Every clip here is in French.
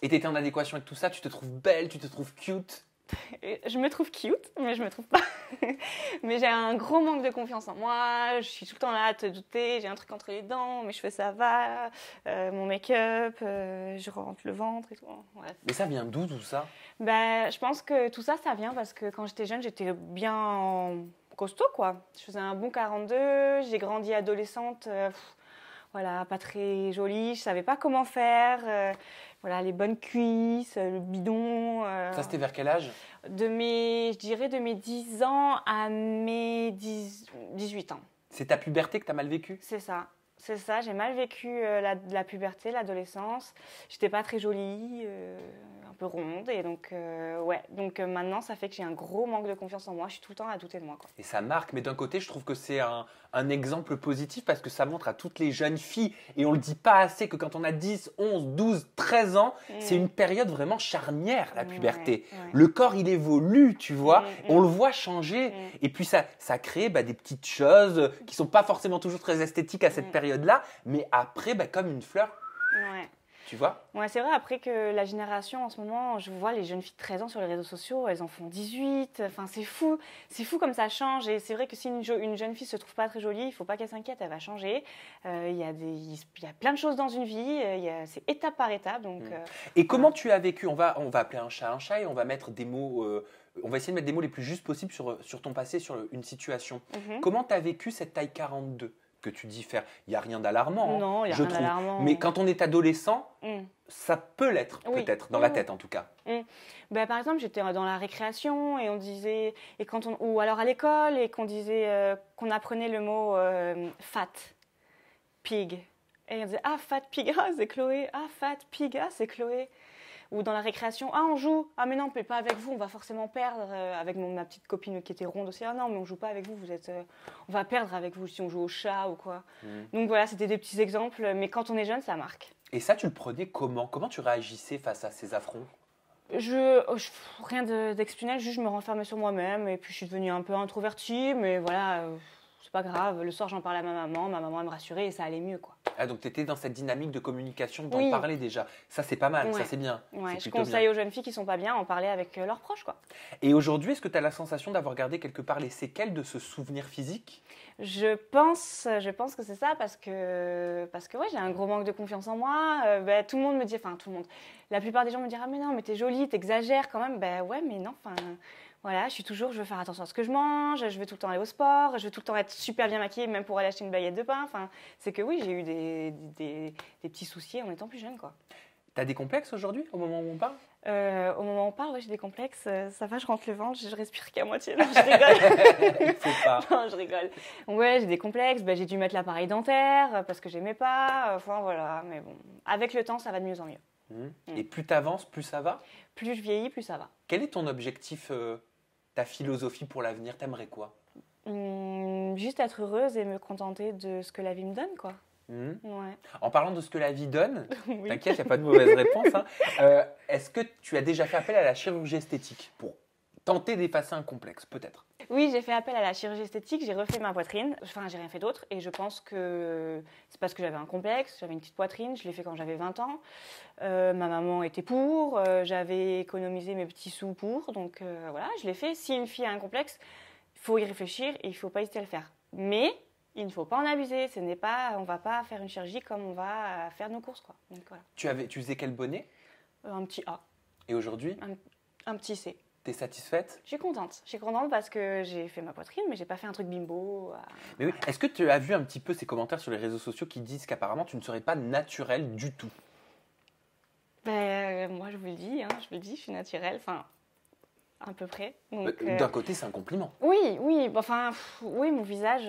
Et t'étais en adéquation avec tout ça? Tu te trouves belle, tu te trouves cute? Je me trouve cute, mais je me trouve pas. Mais j'ai un gros manque de confiance en moi. Je suis tout le temps là à te douter. J'ai un truc entre les dents, mes cheveux ça va, mon make-up, je rentre le ventre et tout. Bref. Mais ça vient d'où tout ça? Ben, je pense que tout ça, ça vient parce que quand j'étais jeune, j'étais bien costaud, quoi. Je faisais un bon 42. J'ai grandi adolescente. Voilà, pas très jolie, je savais pas comment faire. Voilà, les bonnes cuisses, le bidon. Ça, c'était vers quel âge? Je dirais de mes 10 ans à mes 18 ans. C'est ta puberté que t'as mal vécue? C'est ça. C'est ça, j'ai mal vécu la puberté, l'adolescence. J'étais pas très jolie, un peu ronde. Et donc, maintenant, ça fait que j'ai un gros manque de confiance en moi. Je suis tout le temps à douter de moi, quoi. Et ça marque, mais d'un côté, je trouve que c'est un exemple positif parce que ça montre à toutes les jeunes filles, et on le dit pas assez, que quand on a 10, 11, 12, 13 ans, c'est une période vraiment charnière, la puberté. Ouais. Le corps, il évolue, tu vois, Mm. on le voit changer. Et puis ça crée des petites choses qui sont pas forcément toujours très esthétiques à cette période-là, mais après, comme une fleur, Ouais. tu vois. Ouais, c'est vrai, après que la génération en ce moment, je vois les jeunes filles de 13 ans sur les réseaux sociaux, elles en font 18, enfin c'est fou comme ça change. Et c'est vrai que si une jeune fille se trouve pas très jolie, il faut pas qu'elle s'inquiète, elle va changer. Il y a plein de choses dans une vie, c'est étape par étape. Donc, Et comment tu as vécu? On va appeler un chat et on va mettre des mots, on va essayer de mettre des mots les plus justes possibles sur ton passé, sur une situation. Comment tu as vécu cette taille 42 que tu dis faire? Il n'y a rien d'alarmant. Non, il n'y a je rien trouve. d'alarmant. Mais quand on est adolescent, ça peut l'être, Oui. peut-être, dans la tête en tout cas. Par exemple, j'étais dans la récréation et on disait, ou alors à l'école, et qu'on disait, qu'on apprenait le mot fat, pig. Et on disait, ah, fat pig, ah, c'est Chloé, ah, fat pig, ah, c'est Chloé. Ou dans la récréation, ah, on joue, ah, mais non, mais pas avec vous, on va forcément perdre. Avec ma petite copine qui était ronde aussi, ah, non, mais on joue pas avec vous, on va perdre avec vous si on joue au chat ou quoi. Donc voilà, c'était des petits exemples, mais quand on est jeune, ça marque. Et ça, tu le prenais comment? Comment tu réagissais face à ces affronts? Rien d'exceptionnel, juste je me renfermais sur moi-même et puis je suis devenue un peu introvertie, mais voilà, c'est pas grave. Le soir, j'en parlais à ma maman elle me rassurait et ça allait mieux, quoi. Ah, donc tu étais dans cette dynamique de communication d'en Oui. parler déjà. Ça, c'est pas mal, Ouais. ça, c'est bien. Ouais, C'est je plutôt conseille bien. aux jeunes filles qui sont pas bien en parler avec leurs proches, quoi. Et aujourd'hui, est-ce que tu as la sensation d'avoir gardé quelque part les séquelles de ce souvenir physique? Je pense que c'est ça parce que ouais, j'ai un gros manque de confiance en moi. Tout le monde me dit, enfin tout le monde, la plupart des gens me disent ah mais non mais t'es jolie, t'exagères quand même. Ouais mais non, enfin voilà, je veux faire attention à ce que je mange, je veux tout le temps aller au sport, je veux tout le temps être super bien maquillée même pour aller acheter une baguette de pain. Enfin c'est que oui j'ai eu des petits soucis en étant plus jeune, quoi. T'as des complexes aujourd'hui, au moment où on parle? Au moment où on parle, ouais, j'ai des complexes. Ça va, je rentre le ventre, je respire qu'à moitié. Non, je rigole. Il faut pas. Non, je rigole. Ouais, j'ai des complexes. J'ai dû mettre l'appareil dentaire parce que j'aimais pas. Enfin, voilà. Mais bon, avec le temps, ça va de mieux en mieux. Et plus t'avances, plus ça va? Plus je vieillis, plus ça va. Quel est ton objectif, ta philosophie pour l'avenir? T'aimerais quoi? Juste être heureuse et me contenter de ce que la vie me donne, quoi. Ouais. En parlant de ce que la vie donne, Oui. t'inquiète, il n'y a pas de mauvaise réponse. Est-ce que tu as déjà fait appel à la chirurgie esthétique pour tenter d'effacer un complexe, peut-être? Oui, j'ai fait appel à la chirurgie esthétique, j'ai refait ma poitrine. Enfin, j'ai rien fait d'autre et je pense que c'est parce que j'avais un complexe, j'avais une petite poitrine, je l'ai fait quand j'avais 20 ans. Ma maman était pour, j'avais économisé mes petits sous pour, donc voilà, je l'ai fait. Si une fille a un complexe, il faut y réfléchir et il ne faut pas hésiter à le faire. Mais il ne faut pas en abuser, on ne va pas faire une chirurgie comme on va faire nos courses, quoi. Donc, voilà. Tu faisais quel bonnet? Un petit A, Et aujourd'hui, un petit C. t'es satisfaite? Je suis contente parce que j'ai fait ma poitrine, mais j'ai pas fait un truc bimbo. Mais oui, est-ce que tu as vu un petit peu ces commentaires sur les réseaux sociaux qui disent qu'apparemment tu ne serais pas naturelle du tout? Moi, je vous le dis, je suis naturelle, enfin, à peu près. Donc, D'un côté, c'est un compliment. oui, oui, mon visage,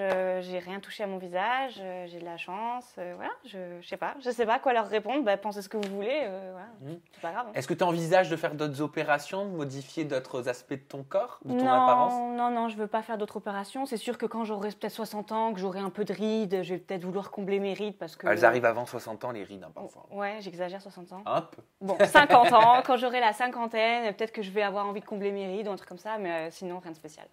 j'ai rien touché à mon visage, j'ai de la chance, voilà, je sais pas à quoi leur répondre, pensez ce que vous voulez, voilà, c'est pas grave. Est-ce que tu envisages de faire d'autres opérations, de modifier d'autres aspects de ton corps, de ton apparence? Non, je veux pas faire d'autres opérations. C'est sûr que quand j'aurai peut-être 60 ans, que j'aurai un peu de rides, je vais peut-être vouloir combler mes rides parce que... Elles arrivent avant 60 ans, les rides, parfois. Ouais, j'exagère, 60 ans. Un peu. Bon, 50 ans, quand j'aurai la cinquantaine, peut-être que je vais avoir envie de combler mes rides ou un truc comme ça, mais sinon, rien de spécial.